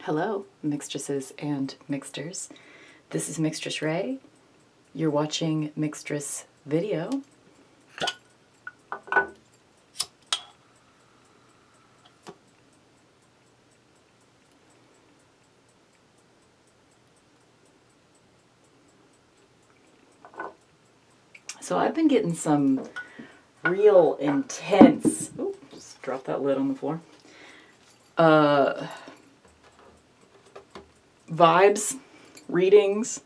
Hello, Mixtresses and Mixters. This is Mixtress Ray. You're watching Mixtress video. So I've been getting some real intense, just drop that lid on the floor, vibes, readings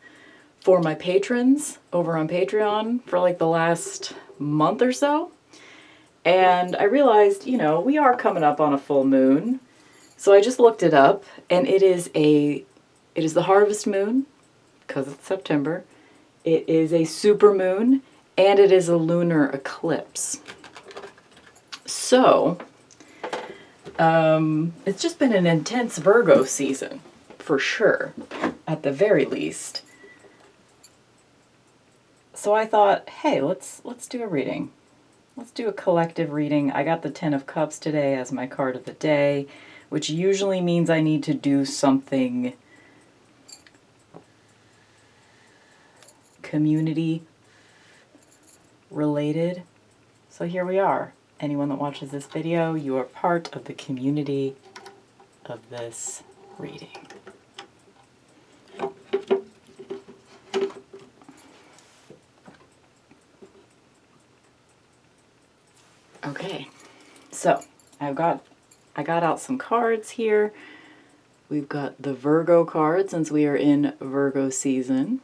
for my patrons over on Patreon for like the last month or so. And I realized, we are coming up on a full moon. So I just looked it up, and it is the harvest moon, because it's September. It is a super moon, and it is a lunar eclipse. So, it's just been an intense Virgo season, for sure, at the very least. So I thought, hey, let's do a reading. Let's do a collective reading. I got the Ten of Cups today as my card of the day, which usually means I need to do something community related. So here we are. Anyone that watches this video, you are part of the community of this reading. Okay, so I got out some cards here. We've got the Virgo card since we are in Virgo season.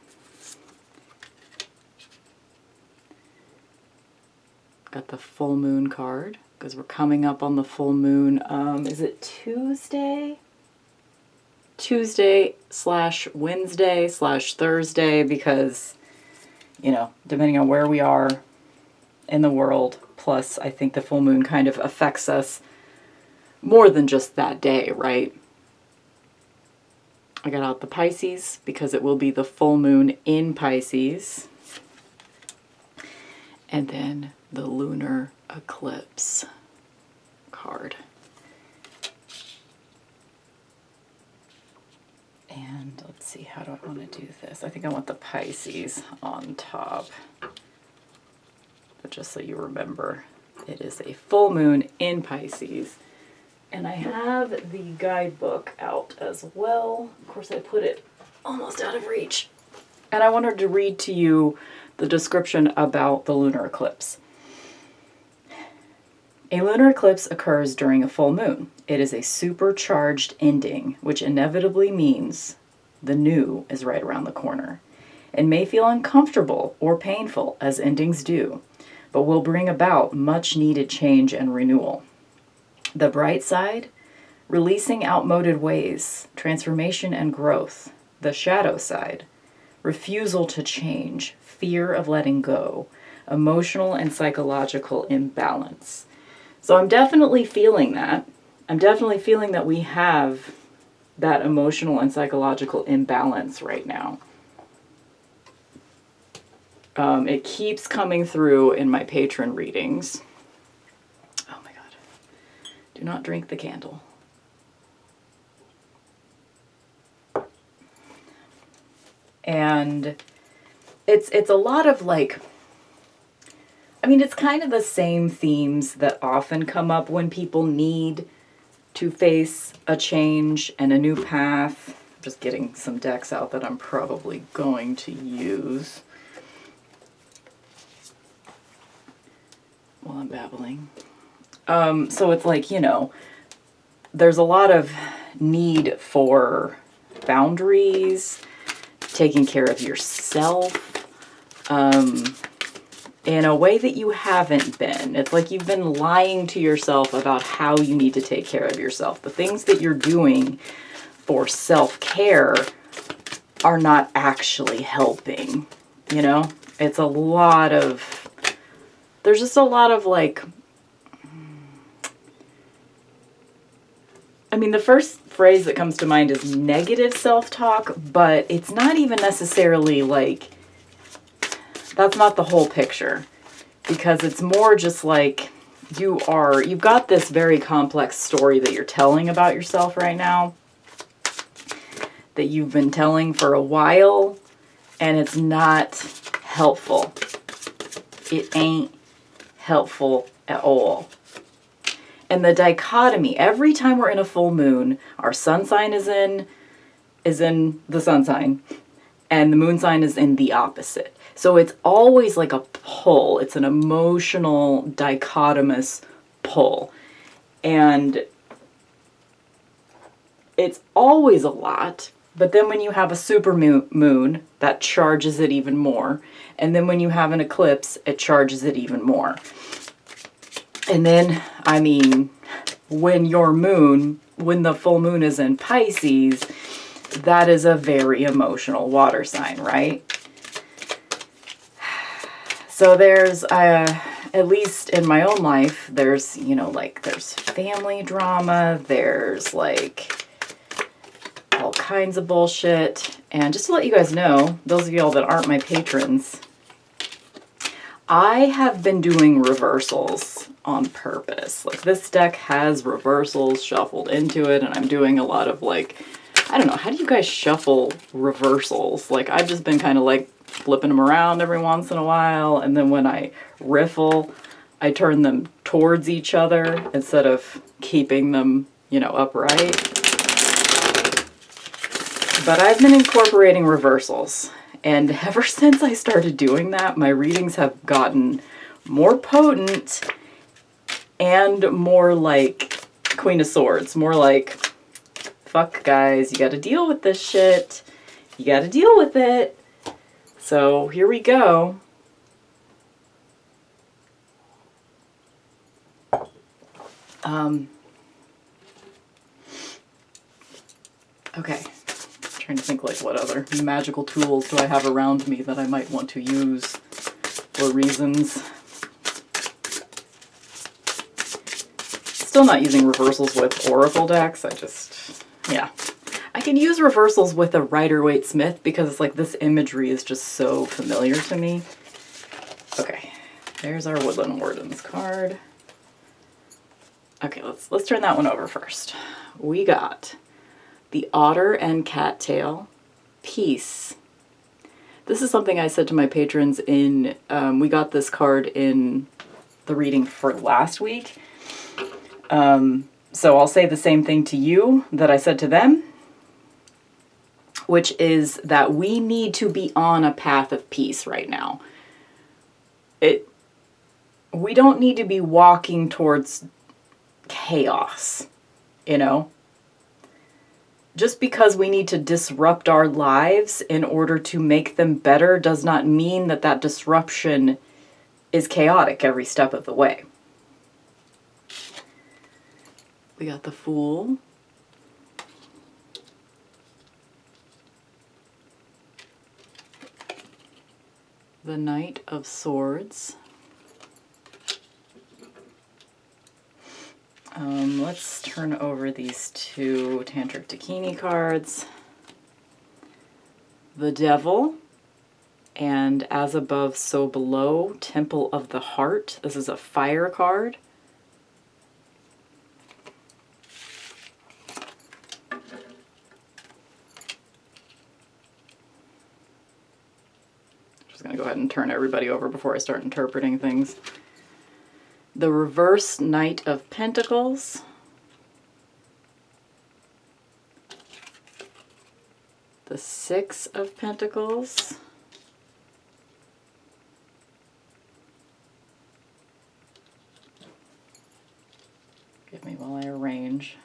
Got the full moon card because we're coming up on the full moon. Is it Tuesday? Tuesday/Wednesday/Thursday, because, depending on where we are in the world, plus I think the full moon kind of affects us more than just that day, right? I got out the Pisces because it will be the full moon in Pisces. And then the lunar eclipse card. And let's see, how do I want to do this? I think I want the Pisces on top. But just so you remember, it is a full moon in Pisces. And I have the guidebook out as well. Of course, I put it almost out of reach. And I wanted to read to you the description about the lunar eclipse. A lunar eclipse occurs during a full moon. It is a supercharged ending, which inevitably means the new is right around the corner. It may feel uncomfortable or painful, as endings do, but will bring about much needed change and renewal. The bright side, releasing outmoded ways, transformation and growth. The shadow side, refusal to change, fear of letting go, emotional and psychological imbalance. So I'm definitely feeling that. I'm definitely feeling that we have that emotional and psychological imbalance right now. It keeps coming through in my patron readings. Oh my God. Do not drink the candle. And it's a lot of it's kind of the same themes that often come up when people need to face a change and a new path. I'm just getting some decks out that I'm probably going to use while I'm babbling. So it's there's a lot of need for boundaries, taking care of yourself, in a way that you haven't been. It's like you've been lying to yourself about how you need to take care of yourself. The things that you're doing for self-care are not actually helping, It's a lot of, there's just a lot of the first phrase that comes to mind is negative self-talk, but it's not even necessarily that's not the whole picture, because it's more just you've got this very complex story that you're telling about yourself right now, that you've been telling for a while, and it's not helpful. It ain't helpful at all. And the dichotomy, every time we're in a full moon, our sun sign is in the sun sign, and the moon sign is in the opposite. So it's always like a pull. It's an emotional, dichotomous pull. And it's always a lot. But then when you have a super moon, that charges it even more. And then when you have an eclipse, it charges it even more. And then, I mean, when the full moon is in Pisces, that is a very emotional water sign, right? So there's, at least in my own life, there's, you know, like, there's family drama, there's, like, all kinds of bullshit. And just to let you guys know, those of y'all that aren't my patrons, I have been doing reversals on purpose. Like, this deck has reversals shuffled into it, and I'm doing a lot of, like, I don't know, how do you guys shuffle reversals? Like, I've just been kind of like flipping them around every once in a while, and then when I riffle, I turn them towards each other instead of keeping them, you know, upright. But I've been incorporating reversals, and ever since I started doing that, my readings have gotten more potent and more like Queen of Swords, more like, fuck guys, you gotta deal with this shit. You gotta deal with it. So here we go. Okay. Trying to think, like, what other magical tools do I have around me that I might want to use for reasons. Still not using reversals with oracle decks. Yeah. I can use reversals with a Rider-Waite-Smith because it's like this imagery is just so familiar to me. Okay, there's our Woodland Wardens card. Okay, let's turn that one over first. We got the Otter and Cattail, Peace. This is something I said to my patrons in, we got this card in the reading for last week. So I'll say the same thing to you that I said to them, which is that we need to be on a path of peace right now. We don't need to be walking towards chaos, you know? Just because we need to disrupt our lives in order to make them better does not mean that that disruption is chaotic every step of the way. We got the Fool. The Knight of Swords. Let's turn over these two Tantric Dakini cards. The Devil, and As Above, So Below, Temple of the Heart. This is a fire card. Just going to go ahead and turn everybody over before I start interpreting things. The Reverse Knight of Pentacles. The Six of Pentacles. Give me while I arrange.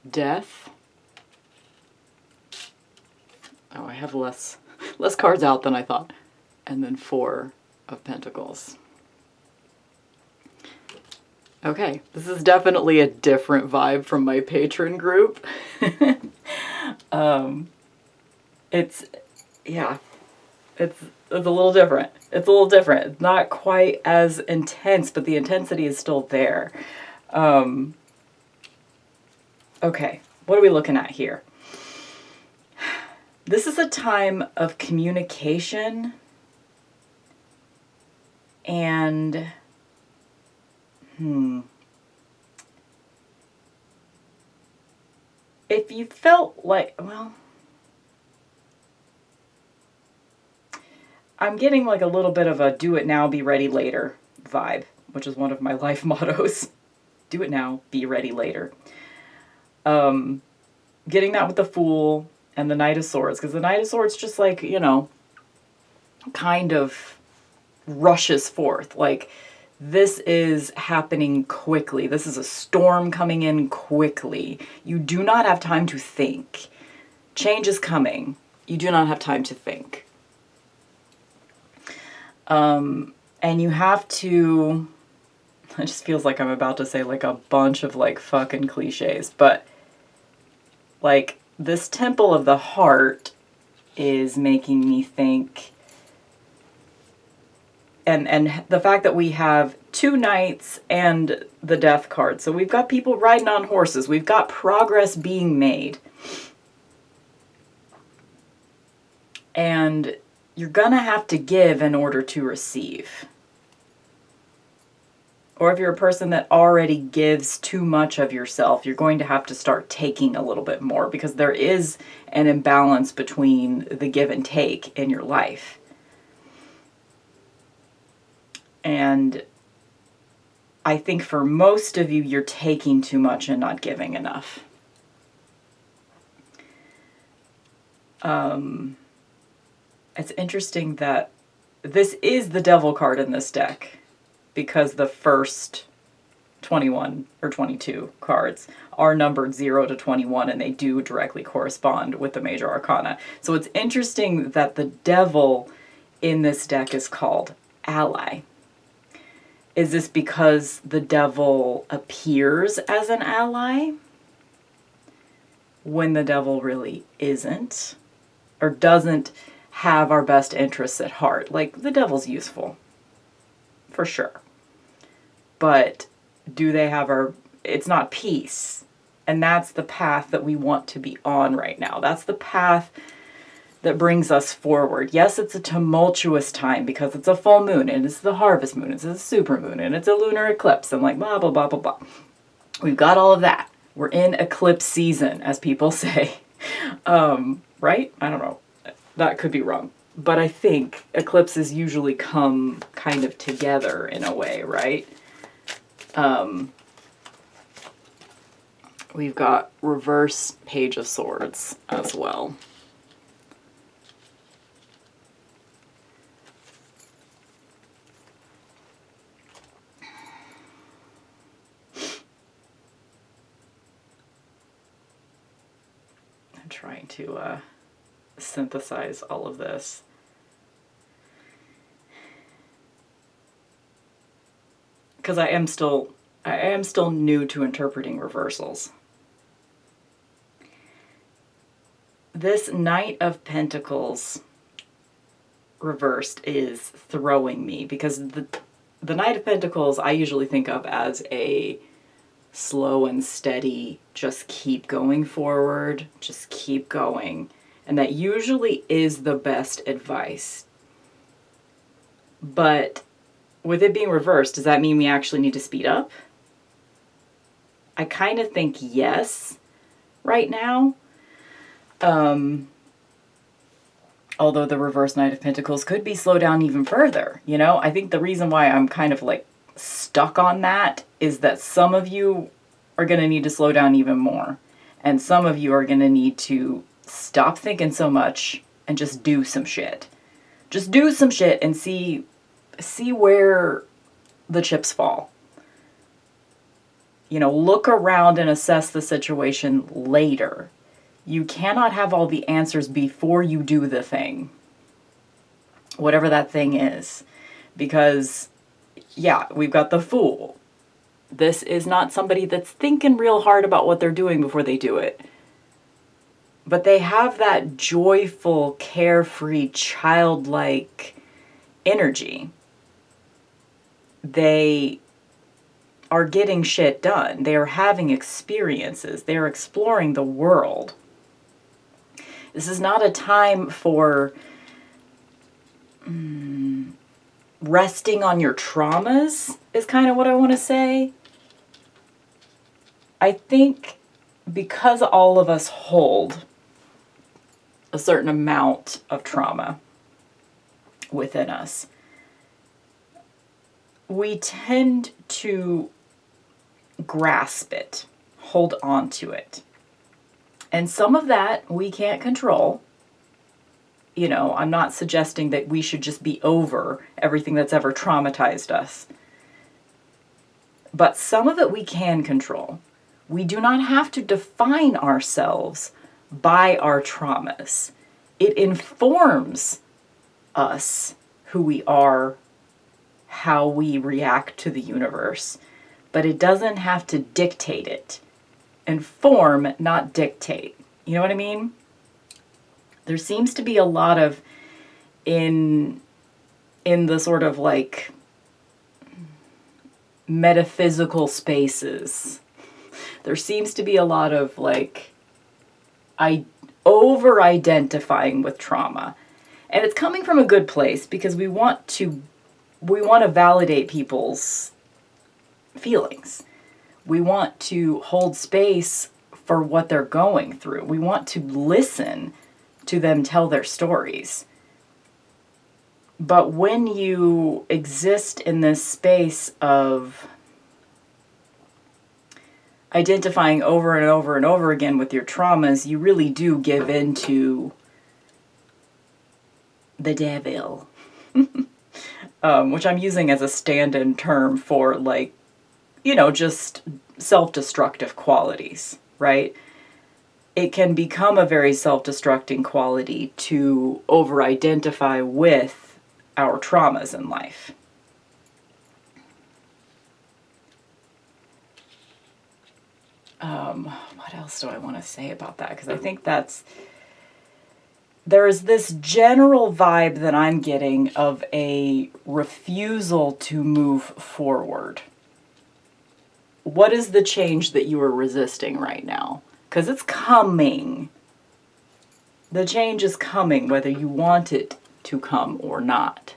Death. Oh, I have less cards out than I thought. And then Four of Pentacles. Okay, this is definitely a different vibe from my patron group. It's a little different. It's a little different. It's not quite as intense, but the intensity is still there. Okay, what are we looking at here? This is a time of communication and if you felt like, well, I'm getting like a little bit of a do it now, be ready later vibe, which is one of my life mottos. Do it now, be ready later. Getting that with the Fool and the Knight of Swords, because the Knight of Swords just like, you know, kind of rushes forth. Like, this is happening quickly. This is a storm coming in quickly. You do not have time to think. Change is coming. You do not have time to think. And you have to, it just feels like I'm about to say like a bunch of like fucking cliches, but like this Temple of the Heart is making me think, and the fact that we have 2 knights and the Death card. So we've got people riding on horses. We've got progress being made. And you're gonna have to give in order to receive. Or if you're a person that already gives too much of yourself, you're going to have to start taking a little bit more, because there is an imbalance between the give and take in your life. And I think for most of you, you're taking too much and not giving enough. It's interesting that this is the Devil card in this deck, because the first 21 or 22 cards are numbered 0 to 21, and they do directly correspond with the major arcana. So it's interesting that the Devil in this deck is called Ally. Is this because the Devil appears as an ally when the Devil really isn't, or doesn't have our best interests at heart? Like, the Devil's useful, for sure. But do they have our, it's not peace. And that's the path that we want to be on right now. That's the path that brings us forward. Yes, it's a tumultuous time because it's a full moon, and it's the harvest moon, it's a super moon, and it's a lunar eclipse, and like blah, blah, blah, blah, blah. We've got all of that. We're in eclipse season, as people say. Right? I don't know. That could be wrong. But I think eclipses usually come kind of together in a way, right? We've got reverse Page of Swords as well. I'm trying to synthesize all of this. Because I am still new to interpreting reversals. This Knight of Pentacles reversed is throwing me, because the Knight of Pentacles I usually think of as a slow and steady, just keep going forward, just keep going. And that usually is the best advice. But with it being reversed, does that mean we actually need to speed up? I kind of think yes right now. Although the reverse Knight of Pentacles could be slowed down even further, you know? I think the reason why I'm kind of like stuck on that is that some of you are going to need to slow down even more. And some of you are going to need to stop thinking so much and just do some shit. Just do some shit and see where the chips fall. You know, look around and assess the situation later. You cannot have all the answers before you do the thing. Whatever that thing is. Because, yeah, we've got the Fool. This is not somebody that's thinking real hard about what they're doing before they do it. But they have that joyful, carefree, childlike energy. They are getting shit done. They are having experiences. They are exploring the world. This is not a time for resting on your traumas, is kind of what I want to say. I think because all of us hold a certain amount of trauma within us, we tend to grasp it, hold on to it. And some of that we can't control. You know, I'm not suggesting that we should just be over everything that's ever traumatized us. But some of it we can control. We do not have to define ourselves by our traumas. It informs us who we are, how we react to the universe, but it doesn't have to dictate it. Inform, not dictate. You know what I mean? There seems to be a lot of, in the sort of like metaphysical spaces, there seems to be a lot of like over-identifying with trauma. And it's coming from a good place because we want to validate people's feelings. We want to hold space for what they're going through. We want to listen to them tell their stories. But when you exist in this space of identifying over and over and over again with your traumas, you really do give in to the devil. Which I'm using as a stand-in term for, like, you know, just self-destructive qualities, right? It can become a very self-destructing quality to over-identify with our traumas in life. What else do I want to say about that? Because I think there is this general vibe that I'm getting of a refusal to move forward. What is the change that you are resisting right now? Because it's coming. The change is coming, whether you want it to come or not.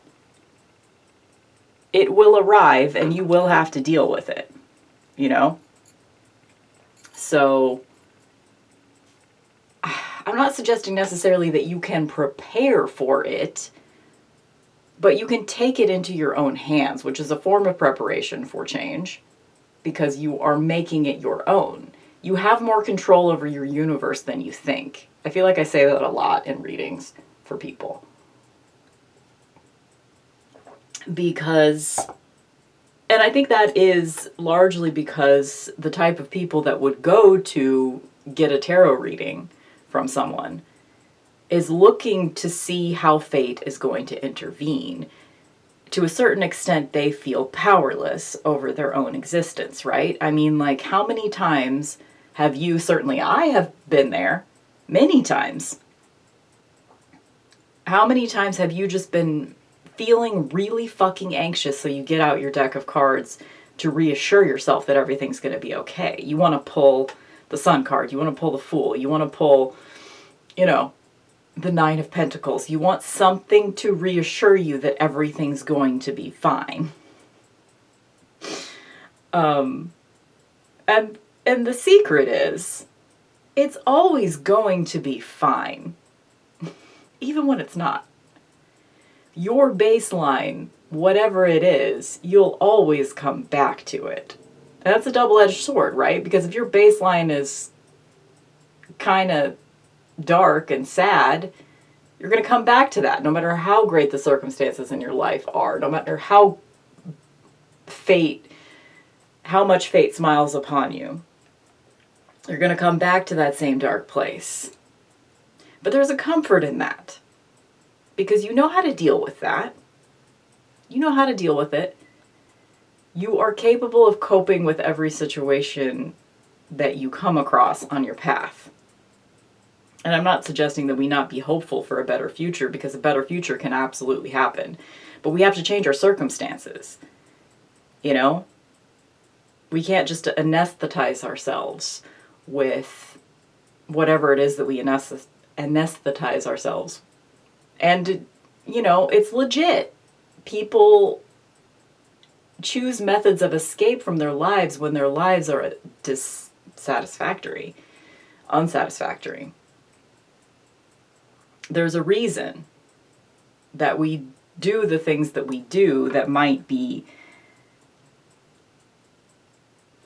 It will arrive and you will have to deal with it, you know? So I'm not suggesting necessarily that you can prepare for it, but you can take it into your own hands, which is a form of preparation for change, because you are making it your own. You have more control over your universe than you think. I feel like I say that a lot in readings for people. And I think that is largely because the type of people that would go to get a tarot reading from someone is looking to see how fate is going to intervene. To a certain extent, they feel powerless over their own existence, right? I mean, like, how many times have you, certainly I have been there, many times. How many times have you just been feeling really fucking anxious, so you get out your deck of cards to reassure yourself that everything's going to be okay? You want to pull the Sun card, you want to pull the Fool, you want to pull, you know, the Nine of Pentacles. You want something to reassure you that everything's going to be fine. And the secret is, it's always going to be fine, even when it's not. Your baseline, whatever it is, you'll always come back to it. And that's a double-edged sword, right? Because if your baseline is kind of dark and sad, you're going to come back to that, no matter how great the circumstances in your life are, no matter how much fate smiles upon you. You're going to come back to that same dark place. But there's a comfort in that, because you know how to deal with that. You know how to deal with it. You are capable of coping with every situation that you come across on your path. And I'm not suggesting that we not be hopeful for a better future, because a better future can absolutely happen. But we have to change our circumstances. You know? We can't just anesthetize ourselves with whatever it is that we anesthetize ourselves. And, you know, it's legit. People choose methods of escape from their lives when their lives are dissatisfactory. unsatisfactory. There's a reason that we do the things that we do that might be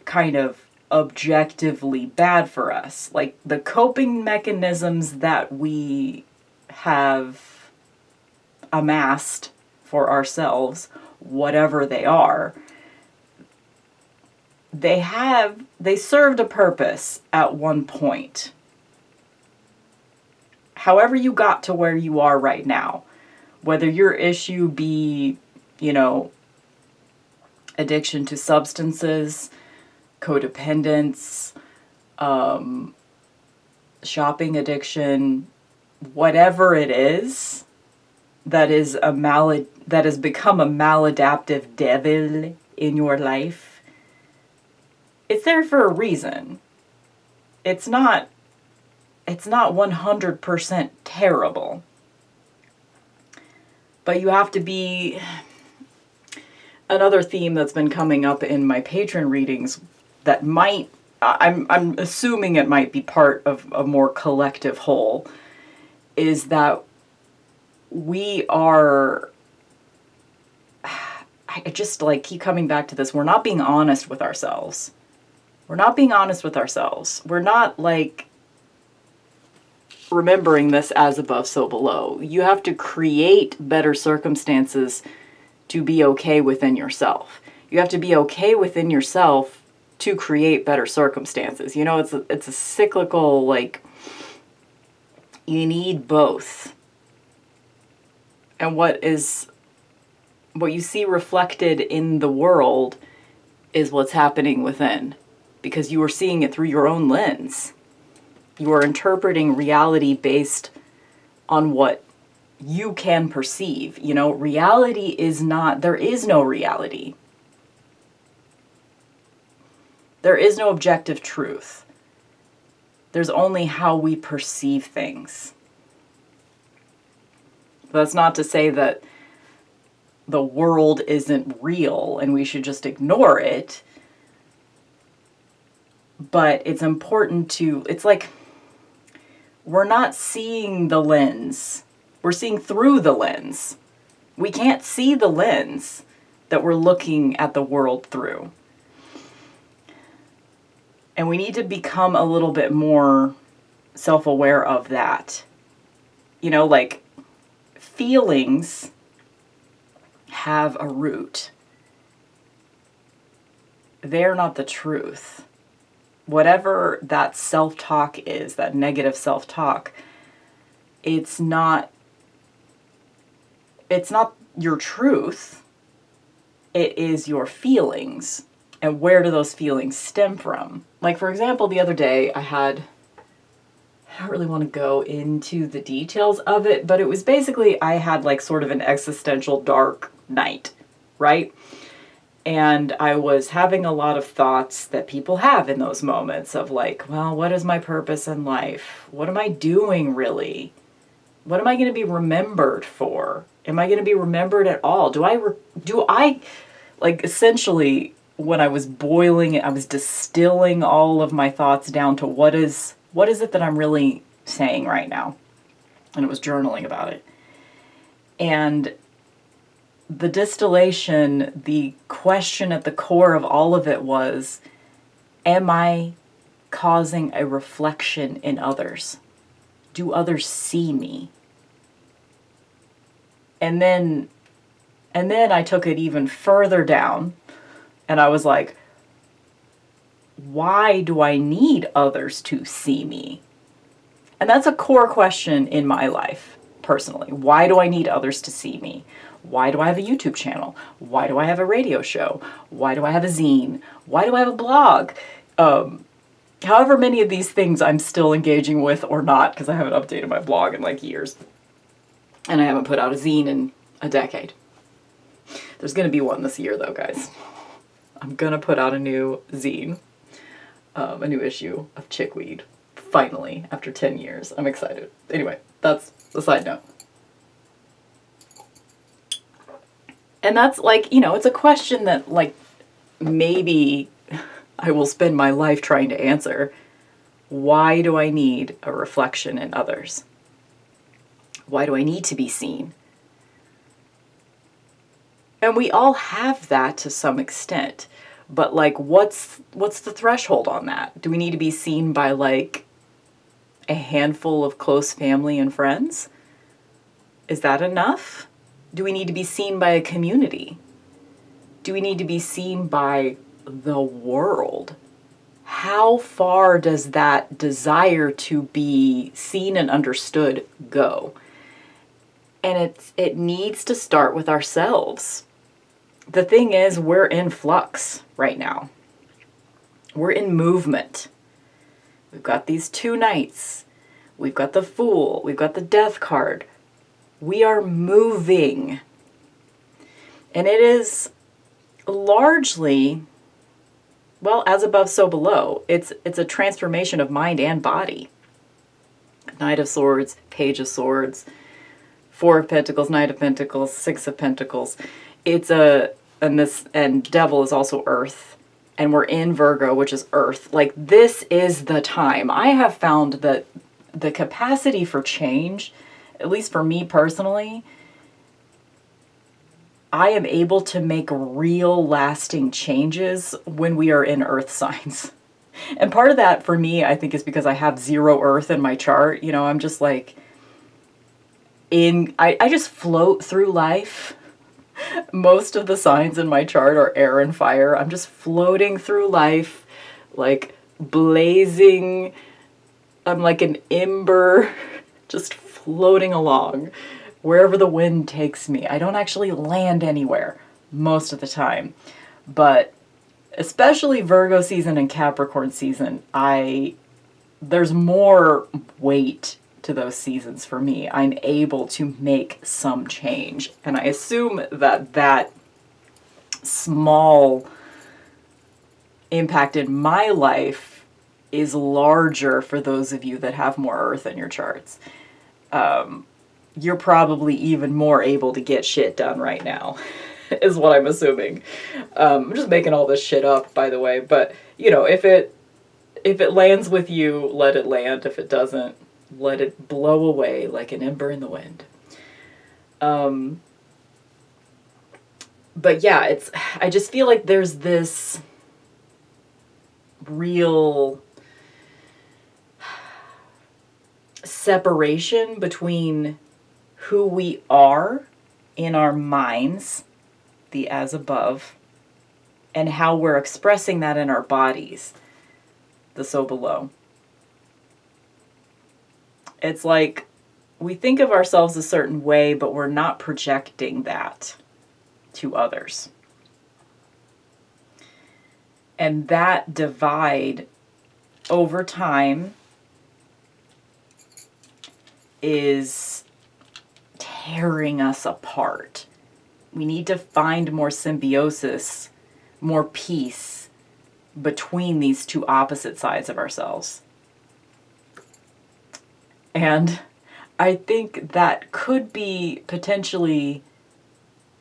kind of objectively bad for us. Like the coping mechanisms that we have amassed for ourselves, whatever they are, they served a purpose at one point. However you got to where you are right now, whether your issue be, addiction to substances, codependence, shopping addiction, whatever it is that has become a maladaptive devil in your life, it's there for a reason. It's not 100% terrible. But you have to be... Another theme that's been coming up in my patron readings that might, I'm assuming it might be part of a more collective whole, is that we are, I just keep coming back to this, we're not being honest with ourselves. We're not being honest with ourselves. We're not remembering this as above, so below. You have to create better circumstances to be okay within yourself. You have to be okay within yourself to create better circumstances. It's a cyclical, you need both. And what you see reflected in the world is what's happening within, because you are seeing it through your own lens. You are interpreting reality based on what you can perceive. Reality is not, there is no reality. There is no objective truth. There's only how we perceive things. That's not to say that the world isn't real and we should just ignore it. But it's important it's like we're not seeing the lens. We're seeing through the lens. We can't see the lens that we're looking at the world through. And we need to become a little bit more self-aware of that. Feelings have a root. They're not the truth. Whatever that self-talk is, that negative self-talk, it's not your truth. It is your feelings. And where do those feelings stem from? For example, the other day I don't really want to go into the details of it, but it was basically I had sort of an existential dark night, right? And I was having a lot of thoughts that people have in those moments of well, what is my purpose in life? What am I doing really? What am I going to be remembered for? Am I going to be remembered at all? Do I essentially when I was boiling it, I was distilling all of my thoughts down to what is it that I'm really saying right now? And it was journaling about it. And the distillation, the question at the core of all of it was, am I causing a reflection in others? Do others see me? And then I took it even further down, and I was like, why do I need others to see me? And that's a core question in my life, personally. Why do I need others to see me? Why do I have a YouTube channel? Why do I have a radio show? Why do I have a zine? Why do I have a blog? However many of these things I'm still engaging with or not, because I haven't updated my blog in years. And I haven't put out a zine in a decade. There's going to be one this year, though, guys. I'm going to put out a new zine, a new issue of Chickweed, finally, after 10 years. I'm excited. Anyway, that's a side note. And that's it's a question that maybe I will spend my life trying to answer. Why do I need a reflection in others? Why do I need to be seen? And we all have that to some extent. But like, what's the threshold on that? Do we need to be seen by like a handful of close family and friends? Is that enough? Do we need to be seen by a community? Do we need to be seen by the world? How far does that desire to be seen and understood go? And it needs to start with ourselves. The thing is, we're in flux right now. We're in movement. We've got these 2 knights. We've got the Fool. We've got the Death card. We are moving. And it is largely, well, as above, so below. It's a transformation of mind and body. Knight of Swords, Page of Swords, 4 of Pentacles, Knight of Pentacles, 6 of Pentacles. And Devil is also Earth. And we're in Virgo, which is Earth. Like, this is the time. I have found that the capacity for change, at least for me personally, I am able to make real lasting changes when we are in Earth signs. And part of that for me, I think, is because I have 0 Earth in my chart. You know, I'm just like, I just float through life. Most of the signs in my chart are air and fire. I'm just floating through life, like blazing. I'm like an ember, just floating along wherever the wind takes me. I don't actually land anywhere most of the time. But especially Virgo season and Capricorn season, there's more weight to those seasons for me. I'm able to make some change. And I assume that small impact in my life is larger for those of you that have more Earth in your charts. You're probably even more able to get shit done right now, is what I'm assuming. I'm just making all this shit up, by the way. But, you know, if it lands with you, let it land. If it doesn't, let it blow away like an ember in the wind. But yeah, I just feel like there's this real separation between who we are in our minds, the as above, and how we're expressing that in our bodies, the so below. It's like we think of ourselves a certain way, but we're not projecting that to others. And that divide over time is tearing us apart. We need to find more symbiosis, more peace between these 2 opposite sides of ourselves. And I think that could be potentially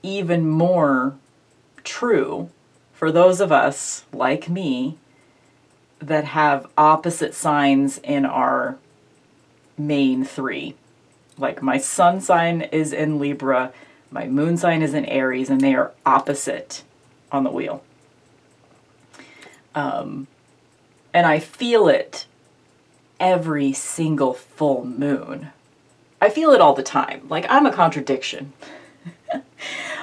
even more true for those of us, like me, that have opposite signs in our main 3. Like, my sun sign is in Libra, my moon sign is in Aries, and they are opposite on the wheel. And I feel it every single full moon. I feel it all the time. Like, I'm a contradiction.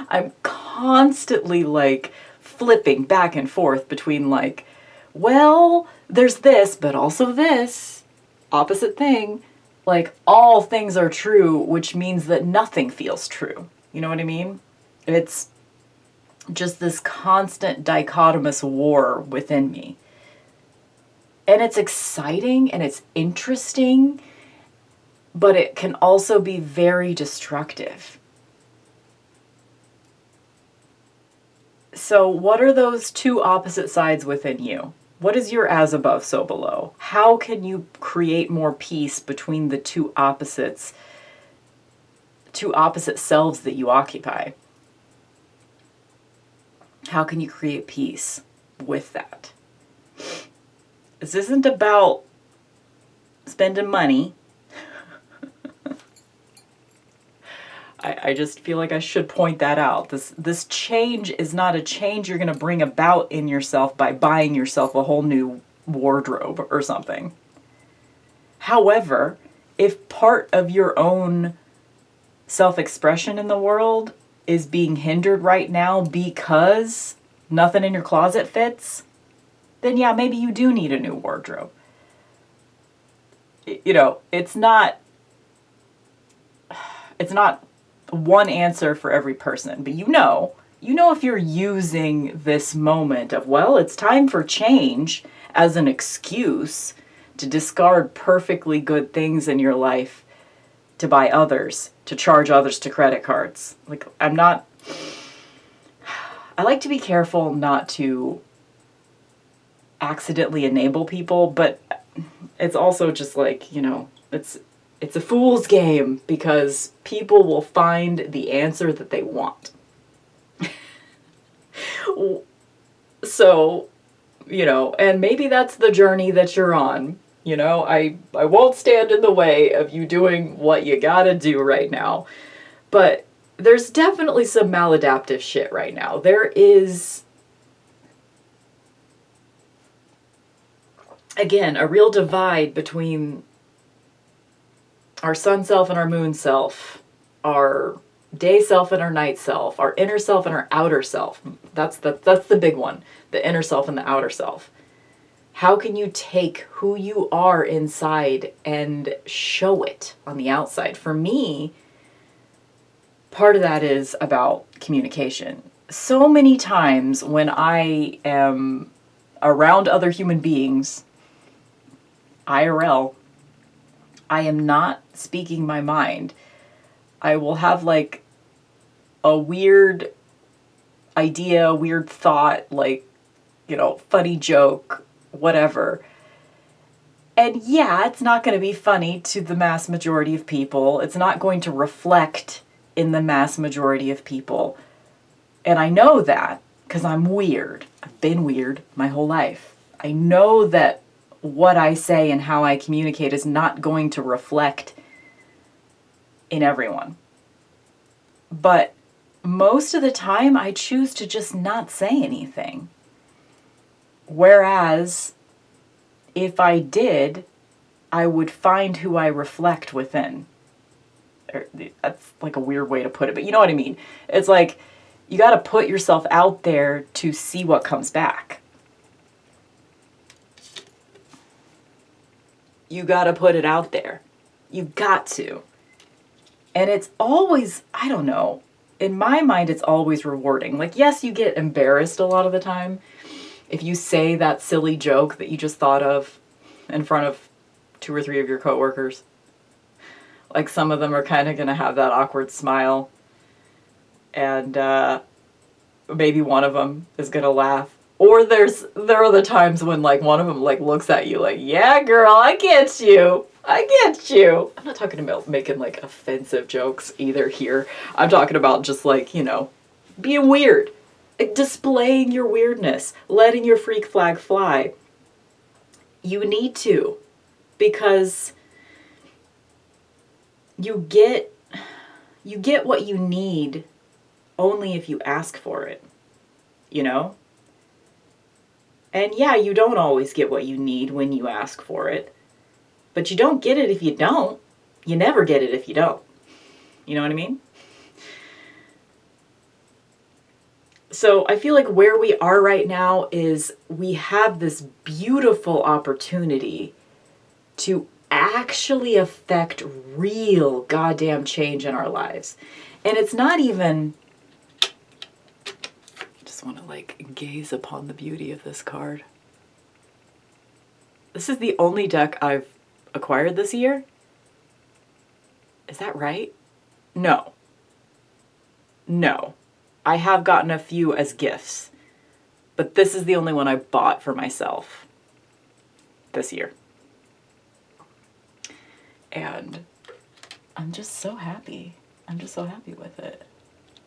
I'm constantly like flipping back and forth between like, well, there's this, but also this opposite thing. Like, all things are true, which means that nothing feels true. You know what I mean? It's just this constant dichotomous war within me. And it's exciting and it's interesting, but it can also be very destructive. So what are those 2 opposite sides within you? What is your as above, so below? How can you create more peace between the 2 opposite selves that you occupy? How can you create peace with that? This isn't about spending money. I just feel like I should point that out. This change is not a change you're going to bring about in yourself by buying yourself a whole new wardrobe or something. However, if part of your own self-expression in the world is being hindered right now because nothing in your closet fits, then yeah, maybe you do need a new wardrobe. You know, it's not one answer for every person, but you know if you're using this moment of, well, it's time for change as an excuse to discard perfectly good things in your life to buy others, to charge others to credit cards. Like, I like to be careful not to accidentally enable people, but it's also just like, you know, it's a fool's game because people will find the answer that they want. So, you know, and maybe that's the journey that you're on. You know, I won't stand in the way of you doing what you gotta do right now. But there's definitely some maladaptive shit right now. There is, again, a real divide between our sun self and our moon self, our day self and our night self, our inner self and our outer self. That's the big one, the inner self and the outer self. How can you take who you are inside and show it on the outside? For me, part of that is about communication. So many times when I am around other human beings, IRL, I am not speaking my mind. I will have like a weird idea, weird thought, like, you know, funny joke, whatever. And yeah, it's not going to be funny to the mass majority of people. It's not going to reflect in the mass majority of people. And I know that because I'm weird. I've been weird my whole life. I know that what I say and how I communicate is not going to reflect in everyone. But most of the time, I choose to just not say anything. Whereas, if I did, I would find who I reflect within. That's like a weird way to put it, but you know what I mean. It's like, you got to put yourself out there to see what comes back. You got to put it out there. You got to. And it's always, I don't know, in my mind, it's always rewarding. Like, yes, you get embarrassed a lot of the time if you say that silly joke that you just thought of in front of 2 or 3 of your coworkers. Like, some of them are kind of going to have that awkward smile. And maybe one of them is going to laugh. Or there are the times when, like, one of them, like, looks at you like, yeah, girl, I get you. I get you. I'm not talking about making, like, offensive jokes either here. I'm talking about just, like, you know, being weird. Like, displaying your weirdness. Letting your freak flag fly. You need to. Because you get what you need only if you ask for it. You know? And yeah, you don't always get what you need when you ask for it. But you don't get it if you don't. You never get it if you don't. You know what I mean? So I feel like where we are right now is we have this beautiful opportunity to actually affect real goddamn change in our lives. And it's not even... want to like gaze upon the beauty of this card. This is the only deck I've acquired this year. Is that right? No. I have gotten a few as gifts, but this is the only one I bought for myself this year. And I'm just so happy. I'm just so happy with it.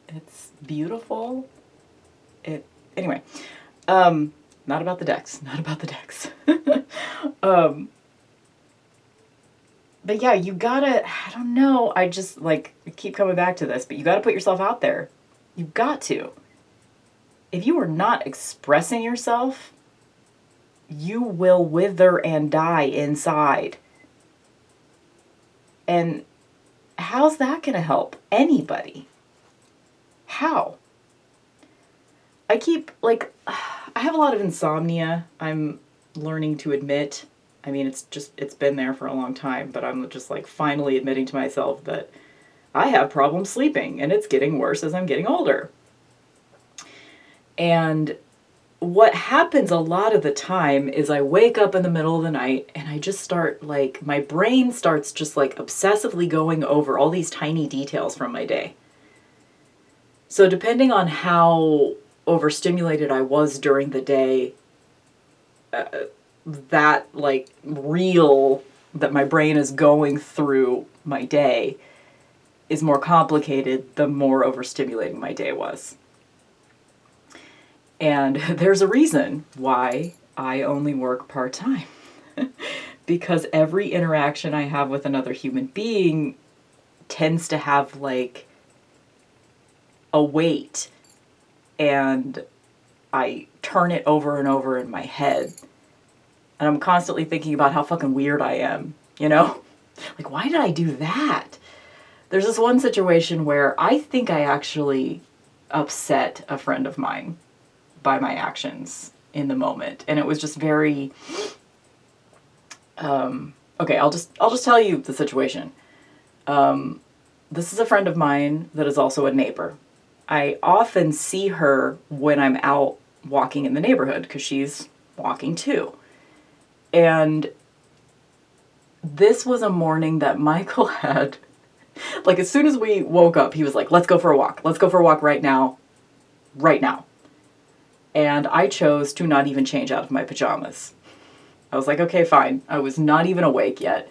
It's beautiful. Anyway, not about the decks. But yeah, you gotta, I don't know, I just like keep coming back to this, but you gotta put yourself out there. You've got to. If you are not expressing yourself, you will wither and die inside. And how's that gonna help anybody? How? I keep, like, I have a lot of insomnia, I'm learning to admit. I mean, it's been there for a long time, but I'm just like finally admitting to myself that I have problems sleeping and it's getting worse as I'm getting older. And what happens a lot of the time is I wake up in the middle of the night and I just start like, my brain starts just like obsessively going over all these tiny details from my day. So depending on how overstimulated I was during the day, that like reel that my brain is going through my day is more complicated the more overstimulating my day was. And there's a reason why I only work part-time. Because every interaction I have with another human being tends to have like a weight, and I turn it over and over in my head. And I'm constantly thinking about how fucking weird I am, you know? Like, why did I do that? There's this one situation where I think I actually upset a friend of mine by my actions in the moment. And it was just very, okay, I'll just tell you the situation. This is a friend of mine that is also a neighbor. I often see her when I'm out walking in the neighborhood because she's walking too. And this was a morning that Michael had, like as soon as we woke up, he was like, let's go for a walk. Let's go for a walk right now. Right now. And I chose to not even change out of my pajamas. I was like, okay, fine. I was not even awake yet.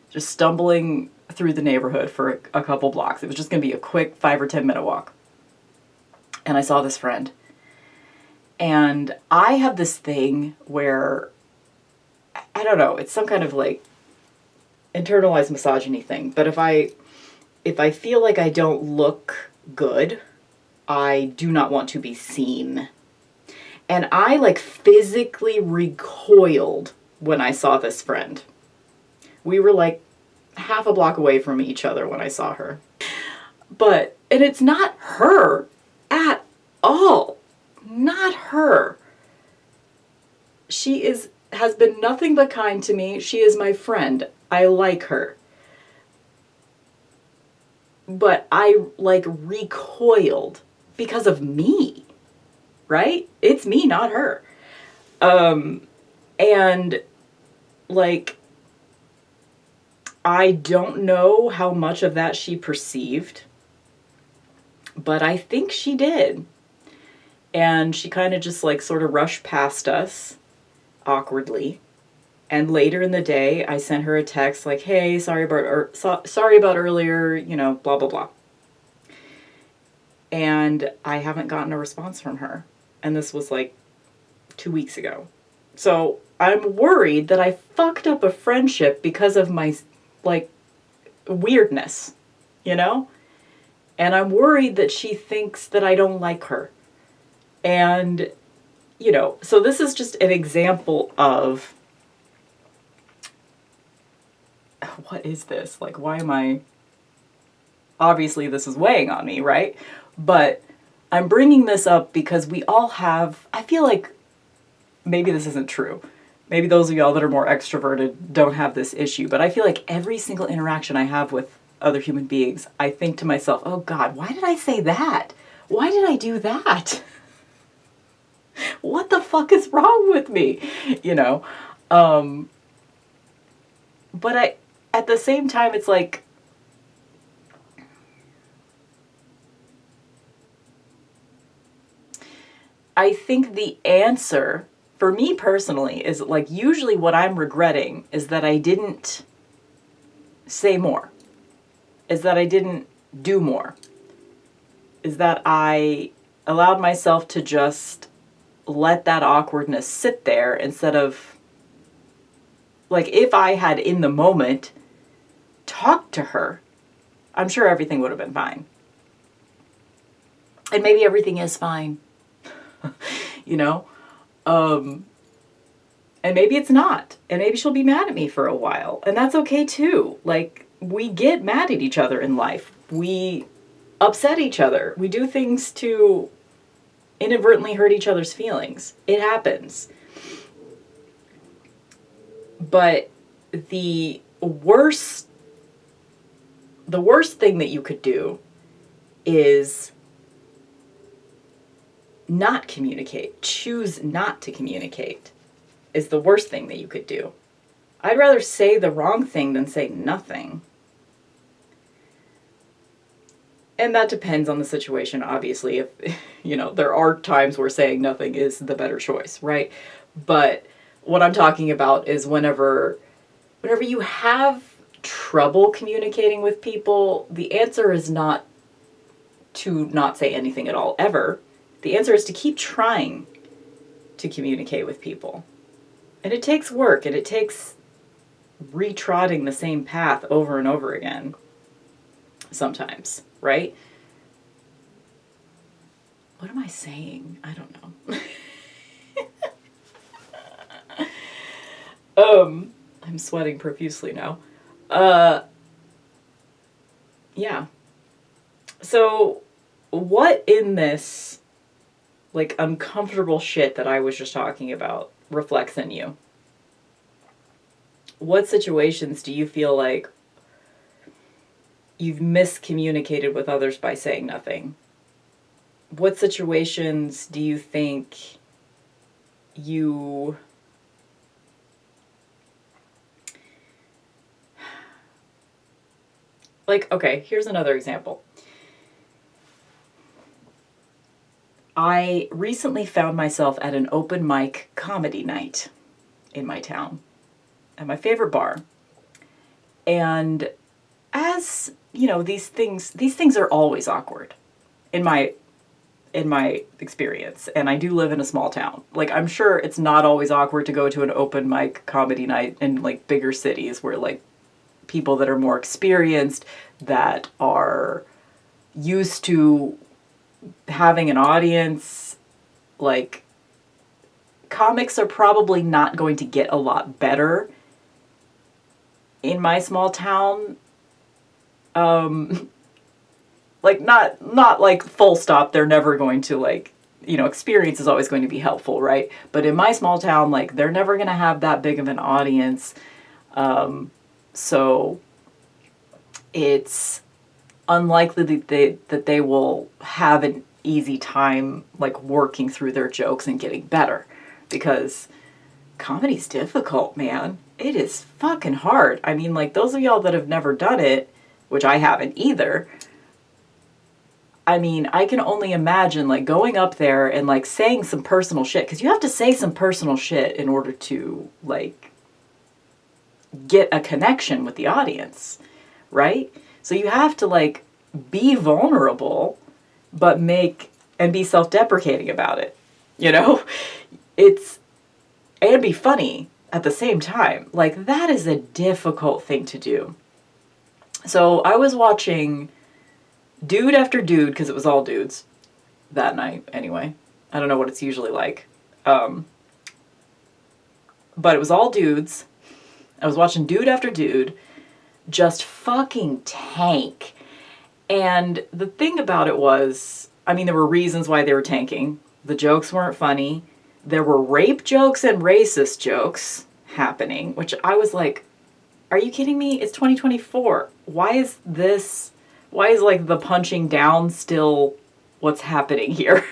Just stumbling through the neighborhood for a couple blocks. It was just going to be a quick 5 or 10 minute walk. And I saw this friend. And I have this thing where, I don't know, it's some kind of like internalized misogyny thing. But if I feel like I don't look good, I do not want to be seen. And I like physically recoiled when I saw this friend. We were like half a block away from each other when I saw her. And it's not her at all. Not her. She has been nothing but kind to me. She is my friend. I like her. But I like recoiled because of me, right? It's me, not her. And like, I don't know how much of that she perceived, but I think she did. And she kind of just like sort of rushed past us awkwardly. And later in the day, I sent her a text like, hey, sorry about earlier, you know, blah, blah, blah. And I haven't gotten a response from her. And this was like 2 weeks ago. So I'm worried that I fucked up a friendship because of my like weirdness, you know? And I'm worried that she thinks that I don't like her. And, you know, so this is just an example of, what is this? Like, why am I, obviously this is weighing on me, right? But I'm bringing this up because we all have, I feel like, maybe this isn't true. Maybe those of y'all that are more extroverted don't have this issue, but I feel like every single interaction I have with other human beings, I think to myself, oh God, why did I say that? Why did I do that? What the fuck is wrong with me? You know? But at the same time, it's like, I think the answer, for me personally, is like usually what I'm regretting is that I didn't say more, is that I didn't do more, is that I allowed myself to just let that awkwardness sit there instead of, like, if I had in the moment talked to her, I'm sure everything would have been fine. And maybe everything is fine, you know? And maybe it's not. And maybe she'll be mad at me for a while. And that's okay too. Like, we get mad at each other in life. We upset each other. We do things to inadvertently hurt each other's feelings. It happens. But the worst thing that you could do is not communicate. Choose not to communicate is the worst thing that you could do. I'd rather say the wrong thing than say nothing. And that depends on the situation, obviously. If, there are times where saying nothing is the better choice, right? But what I'm talking about is whenever you have trouble communicating with people, the answer is not to not say anything at all, ever. The answer is to keep trying to communicate with people. And it takes work, and it takes retrotting the same path over and over again sometimes, right? What am I saying? I don't know. I'm sweating profusely now. Yeah. So what in this, like, uncomfortable shit that I was just talking about reflects in you? What situations do you feel like you've miscommunicated with others by saying nothing? What situations do you think you like, okay, here's another example. I recently found myself at an open mic comedy night in my town at my favorite bar. And as, these things are always awkward in my experience. And I do live in a small town. Like, I'm sure it's not always awkward to go to an open mic comedy night in, like, bigger cities where, like, people that are more experienced, that are used to having an audience, like, comics are probably not going to get a lot better in my small town. Like, not like full stop, they're never going to, like, experience is always going to be helpful, right? But in my small town, like, they're never going to have that big of an audience. So it's unlikely that they will have an easy time, like, working through their jokes and getting better, because comedy's difficult, man. It is fucking hard. I mean, like, those of y'all that have never done it, which I haven't either, I mean, I can only imagine, like, going up there and, like, saying some personal shit, because you have to say some personal shit in order to, like, get a connection with the audience, right? So you have to, like, be vulnerable, but be self-deprecating about it, and be funny at the same time. Like, that is a difficult thing to do. So I was watching dude after dude, because it was all dudes that night anyway. I don't know what it's usually like. But it was all dudes. I was watching dude after dude just fucking tank. And the thing about it was, I mean, there were reasons why they were tanking. The jokes weren't funny. There were rape jokes and racist jokes happening, which I was like, are you kidding me? It's 2024. Why is like the punching down still what's happening here?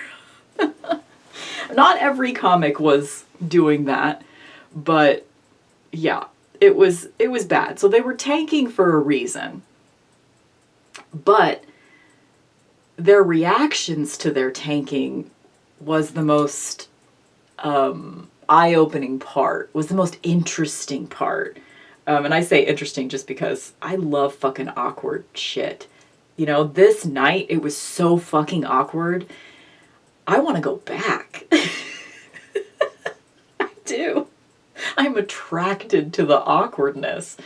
Not every comic was doing that, but yeah, it was bad. So they were tanking for a reason. But their reactions to their tanking was the most eye-opening part, was the most interesting part. And I say interesting just because I love fucking awkward shit. This night, it was so fucking awkward. I want to go back. I do. I'm attracted to the awkwardness.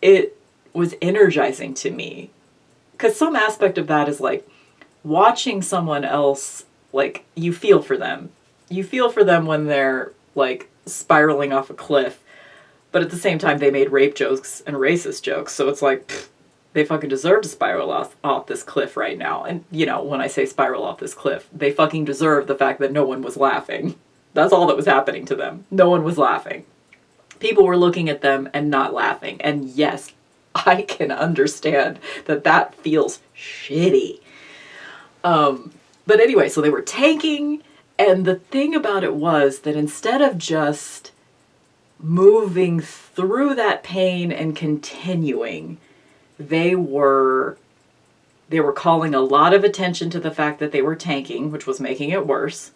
it was energizing to me. Because some aspect of that is like watching someone else, like, you feel for them. You feel for them when they're like spiraling off a cliff. But at the same time, they made rape jokes and racist jokes. So it's like, pfft, they fucking deserve to spiral off this cliff right now. And, you know, when I say spiral off this cliff, they fucking deserve the fact that no one was laughing. That's all that was happening to them. No one was laughing. People were looking at them and not laughing. And yes, I can understand that that feels shitty. But anyway, so they were tanking. And the thing about it was that instead of just moving through that pain and continuing, they were calling a lot of attention to the fact that they were tanking, which was making it worse.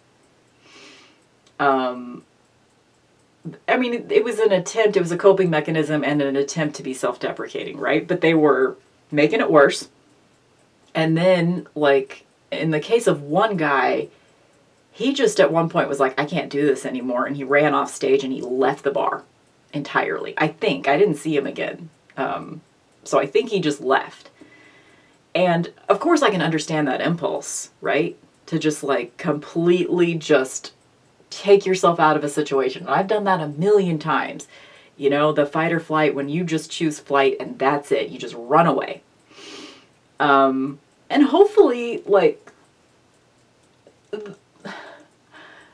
I mean, it was a coping mechanism and an attempt to be self-deprecating, right? But they were making it worse. And then, like, in the case of one guy, he just at one point was like, I can't do this anymore. And he ran off stage and he left the bar entirely. I think. I didn't see him again. So I think he just left. And of course I can understand that impulse, right? To just like completely just take yourself out of a situation. And I've done that a million times. You know, the fight or flight, when you just choose flight and that's it. You just run away. And hopefully, like,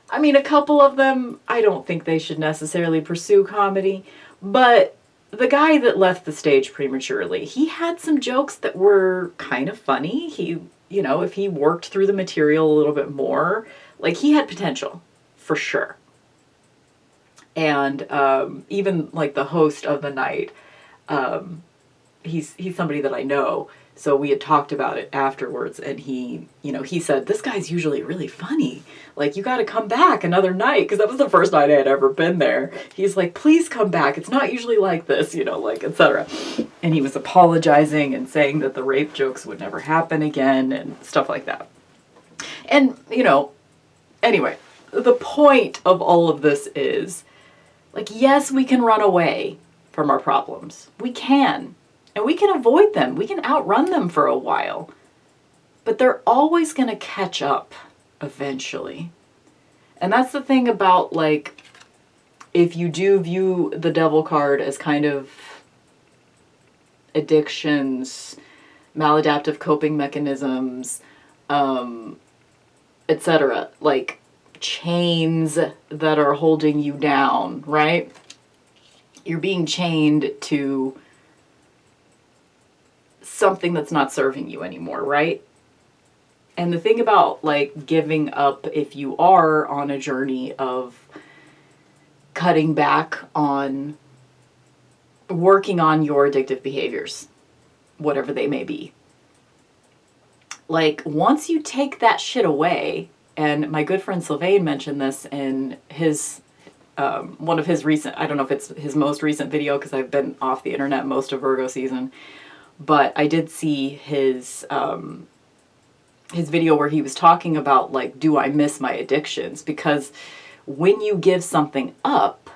I mean, a couple of them, I don't think they should necessarily pursue comedy, but the guy that left the stage prematurely, he had some jokes that were kind of funny. He, you know, if he worked through the material a little bit more, like, he had potential, for sure. And even, like, the host of the night, he's somebody that I know, so we had talked about it afterwards, and he, you know, he said, this guy's usually really funny. Like, you got to come back another night, because that was the first night I had ever been there. He's like, please come back. It's not usually like this, you know, like, etc. And he was apologizing and saying that the rape jokes would never happen again and stuff like that. And, you know, anyway, the point of all of this is, like, yes, we can run away from our problems. We can. And we can avoid them. We can outrun them for a while. But they're always going to catch up eventually. And that's the thing about, like, if you do view the devil card as kind of addictions, maladaptive coping mechanisms, etc., like chains that are holding you down, right? You're being chained to something that's not serving you anymore, right? And the thing about, like, giving up, if you are on a journey of cutting back on working on your addictive behaviors, whatever they may be, like, once you take that shit away, and my good friend Sylvain mentioned this in his one of his recent, I don't know if it's his most recent video because I've been off the internet most of Virgo season, but I did see his video where he was talking about, like, do I miss my addictions? Because when you give something up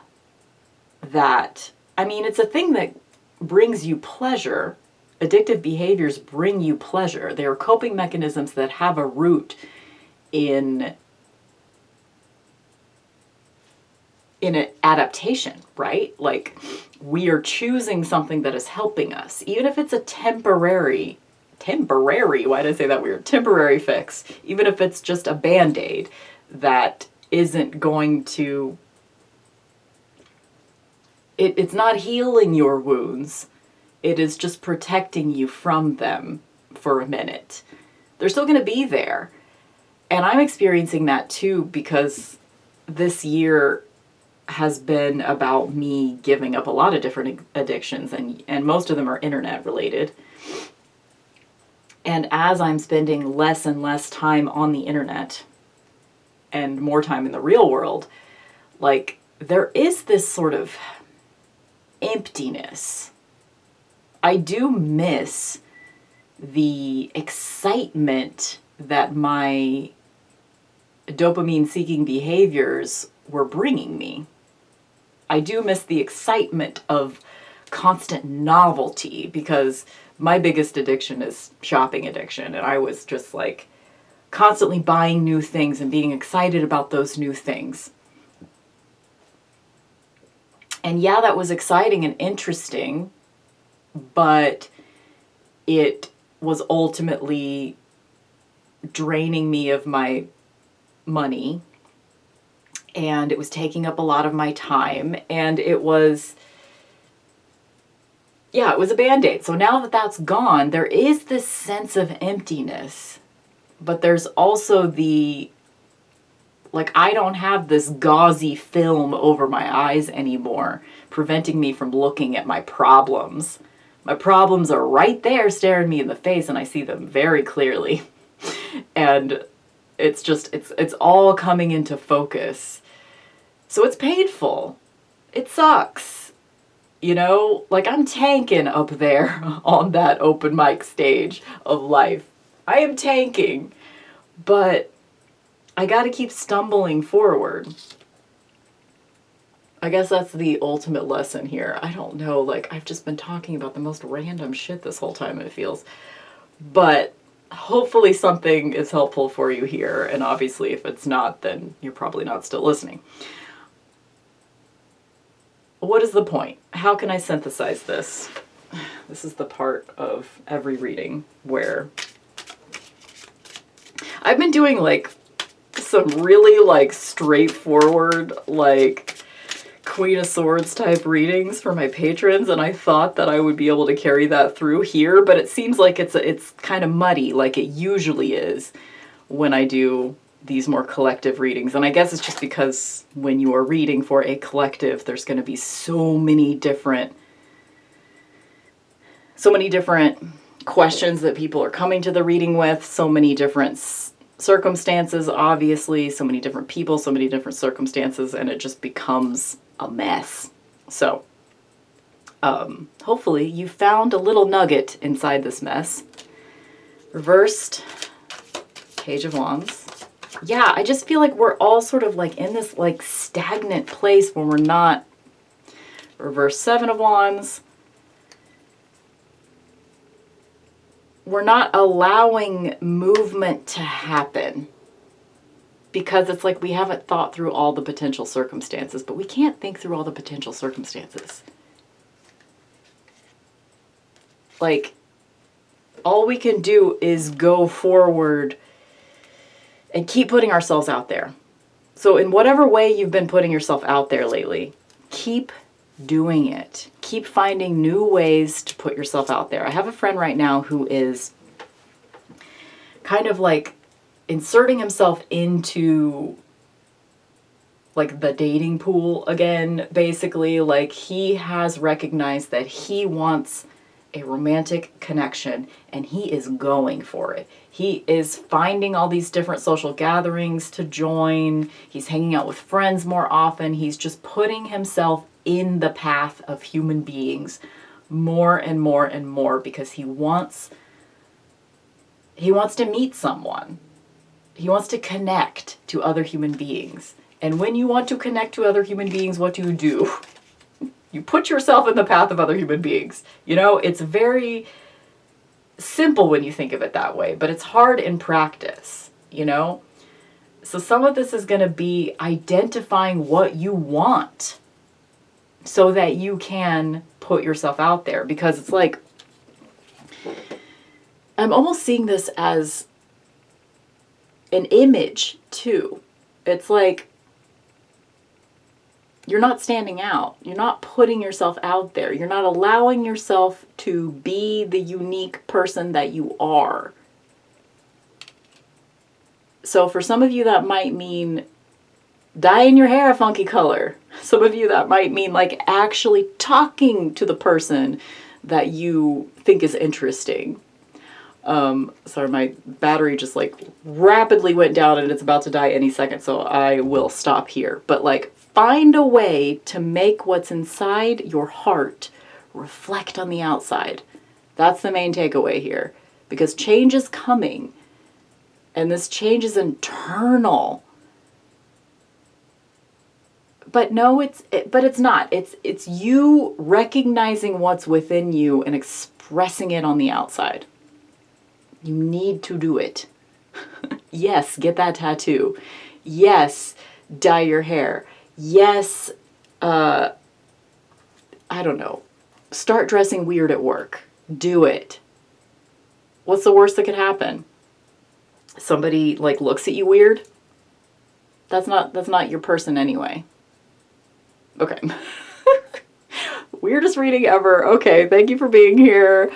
that, I mean, it's a thing that brings you pleasure. Addictive behaviors bring you pleasure. They are coping mechanisms that have a root in an adaptation, right? Like, we are choosing something that is helping us, even if it's a temporary, why did I say that weird? Temporary fix, even if it's just a Band-Aid that isn't going to, it's not healing your wounds, it is just protecting you from them for a minute. They're still going to be there. And I'm experiencing that too, because this year has been about me giving up a lot of different addictions, and most of them are internet related. And as I'm spending less and less time on the internet and more time in the real world, like, there is this sort of emptiness. I do miss the excitement that my dopamine-seeking behaviors were bringing me. I do miss the excitement of constant novelty, because my biggest addiction is shopping addiction. And I was just like constantly buying new things and being excited about those new things. And yeah, that was exciting and interesting, but it was ultimately draining me of my money, and it was taking up a lot of my time, and it was a Band-Aid. So now that that's gone, there is this sense of emptiness, but there's also the, like, I don't have this gauzy film over my eyes anymore, preventing me from looking at my problems. My problems are right there staring me in the face, and I see them very clearly. And it's just, it's all coming into focus. So it's painful. It sucks. You know, like, I'm tanking up there on that open mic stage of life. I am tanking, but I gotta keep stumbling forward. I guess that's the ultimate lesson here. I don't know, like, I've just been talking about the most random shit this whole time, it feels. But hopefully something is helpful for you here, and obviously if it's not, then you're probably not still listening. What is the point? How can I synthesize this? This is the part of every reading where I've been doing like some really like straightforward, like Queen of Swords type readings for my patrons, and I thought that I would be able to carry that through here, but it seems like it's kind of muddy, like it usually is when I do these more collective readings. And I guess it's just because when you are reading for a collective, there's going to be so many different questions that people are coming to the reading with, so many different circumstances, obviously, so many different people, so many different circumstances, and it just becomes a mess. So hopefully you found a little nugget inside this mess. Reversed Page of Wands. Yeah, I just feel like we're all sort of like in this like stagnant place when we're not. Reverse Seven of Wands. We're not allowing movement to happen because it's like we haven't thought through all the potential circumstances, but we can't think through all the potential circumstances. Like, all we can do is go forward and keep putting ourselves out there. So in whatever way you've been putting yourself out there lately, keep doing it. Keep finding new ways to put yourself out there. I have a friend right now who is kind of like inserting himself into like the dating pool again, basically. Like, he has recognized that he wants a romantic connection, and he is going for it. He is finding all these different social gatherings to join. He's hanging out with friends more often. He's just putting himself in the path of human beings more and more and more because he wants to meet someone. He wants to connect to other human beings. And when you want to connect to other human beings, what do? You put yourself in the path of other human beings. You know, it's very simple when you think of it that way, but it's hard in practice, you know? So some of this is going to be identifying what you want so that you can put yourself out there, because it's like, I'm almost seeing this as an image too. It's like, you're not standing out. You're not putting yourself out there. You're not allowing yourself to be the unique person that you are. So for some of you, that might mean dyeing your hair a funky color. Some of you, that might mean like actually talking to the person that you think is interesting. Sorry, my battery just like rapidly went down and it's about to die any second, so I will stop here. But like, find a way to make what's inside your heart reflect on the outside. That's the main takeaway here, because change is coming, and this change is internal. But no, but it's not. It's you recognizing what's within you and expressing it on the outside. You need to do it. Yes, get that tattoo. Yes, dye your hair. Yes, I don't know. Start dressing weird at work. Do it. What's the worst that could happen? Somebody like looks at you weird? That's not your person anyway. Okay. Weirdest reading ever. Okay, thank you for being here.